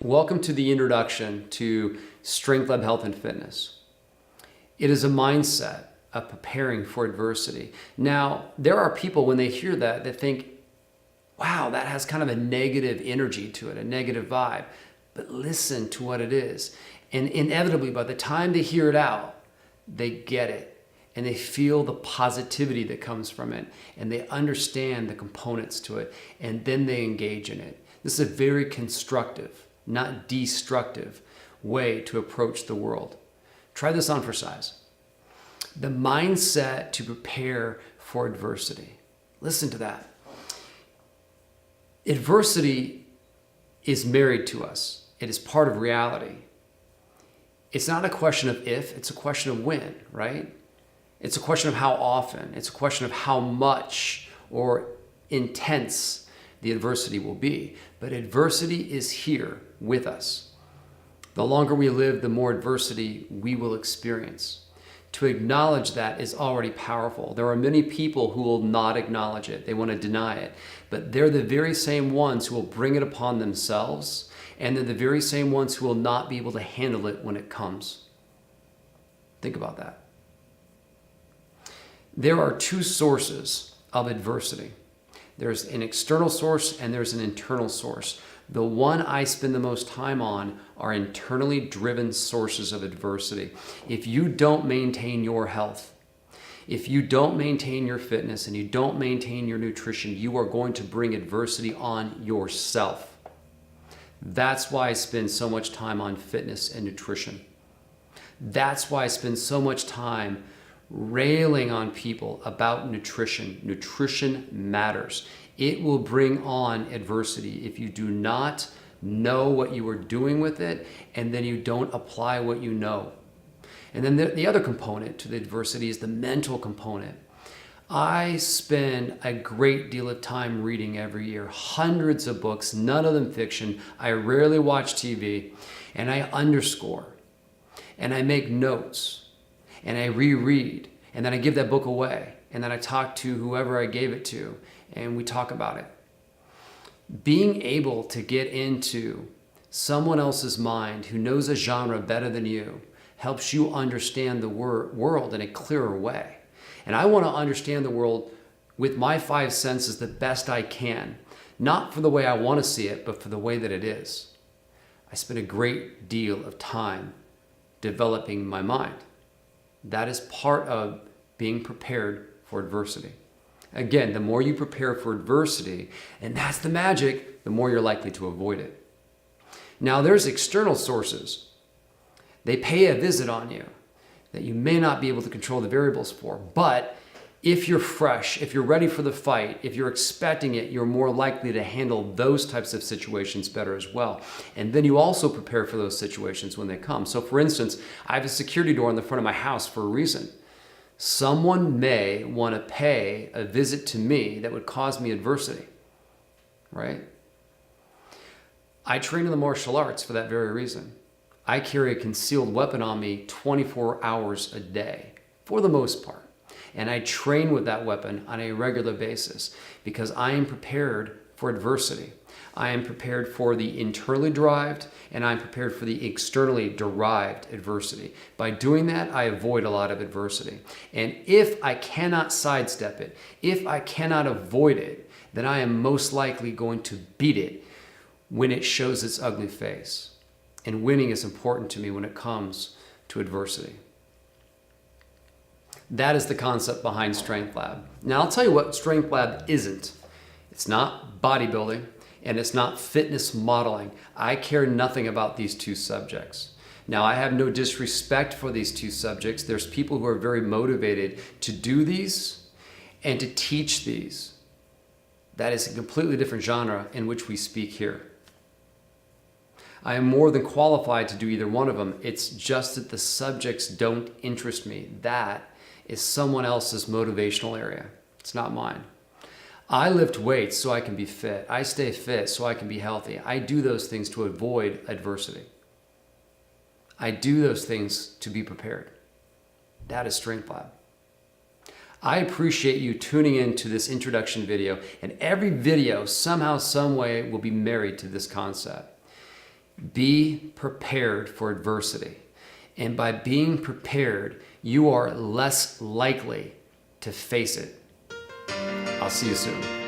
Welcome to the introduction to Strength Lab Health and Fitness. It is a mindset of preparing for adversity. Now, there are people when they hear that, they think, wow, that has kind of a negative energy to it, a negative vibe. But listen to what it is. And inevitably, by the time they hear it out, they get it. And they feel the positivity that comes from it. And they understand the components to it. And then they engage in it. This is a very constructive, not destructive way to approach the world. Try this on for size. The mindset to prepare for adversity. Listen to that. Adversity is married to us. It is part of reality. It's not a question of if, it's a question of when, right? It's a question of how often. It's a question of how much or intense the adversity will be. But adversity is here with us. The longer we live, the more adversity we will experience. To acknowledge that is already powerful. There are many people who will not acknowledge it. They want to deny it. But they're the very same ones who will bring it upon themselves, and they're the very same ones who will not be able to handle it when it comes. Think about that. There are two sources of adversity. There's an external source and there's an internal source. The one I spend the most time on are internally driven sources of adversity. If you don't maintain your health, if you don't maintain your fitness and you don't maintain your nutrition, you are going to bring adversity on yourself. That's why I spend so much time on fitness and nutrition. That's why I spend so much time railing on people about nutrition. Nutrition matters. It will bring on adversity if you do not know what you are doing with it and then you don't apply what you know. And then the other component to the adversity is the mental component. I spend a great deal of time reading every year, hundreds of books, none of them fiction. I rarely watch TV, and I underscore, and I make notes, and I reread, and then I give that book away, and then I talk to whoever I gave it to, and we talk about it. Being able to get into someone else's mind who knows a genre better than you helps you understand the world in a clearer way. And I want to understand the world with my five senses the best I can, not for the way I want to see it, but for the way that it is. I spend a great deal of time developing my mind. That is part of being prepared for adversity. Again, the more you prepare for adversity, and that's the magic, the more you're likely to avoid it. Now, there's external sources. They pay a visit on you that you may not be able to control the variables for. But if you're fresh, if you're ready for the fight, if you're expecting it, you're more likely to handle those types of situations better as well. And then you also prepare for those situations when they come. So for instance, I have a security door in the front of my house for a reason. Someone may want to pay a visit to me that would cause me adversity, right? I train in the martial arts for that very reason. I carry a concealed weapon on me 24 hours a day, for the most part. And I train with that weapon on a regular basis because I am prepared for adversity. I am prepared for the internally derived and I'm prepared for the externally derived adversity. By doing that, I avoid a lot of adversity. And if I cannot sidestep it, if I cannot avoid it, then I am most likely going to beat it when it shows its ugly face. And winning is important to me when it comes to adversity. That is the concept behind Strength Lab. Now, I'll tell you what Strength Lab isn't. It's not bodybuilding, and it's not fitness modeling. I care nothing about these two subjects. Now, I have no disrespect for these two subjects. There's people who are very motivated to do these and to teach these. That is a completely different genre in which we speak here. I am more than qualified to do either one of them. It's just that the subjects don't interest me. That is someone else's motivational area. It's not mine. I lift weights so I can be fit. I stay fit so I can be healthy. I do those things to avoid adversity. I do those things to be prepared. That is Strength Lab. I appreciate you tuning in to this introduction video, and every video somehow, some way will be married to this concept. Be prepared for adversity. And by being prepared, you are less likely to face it. I'll see you soon.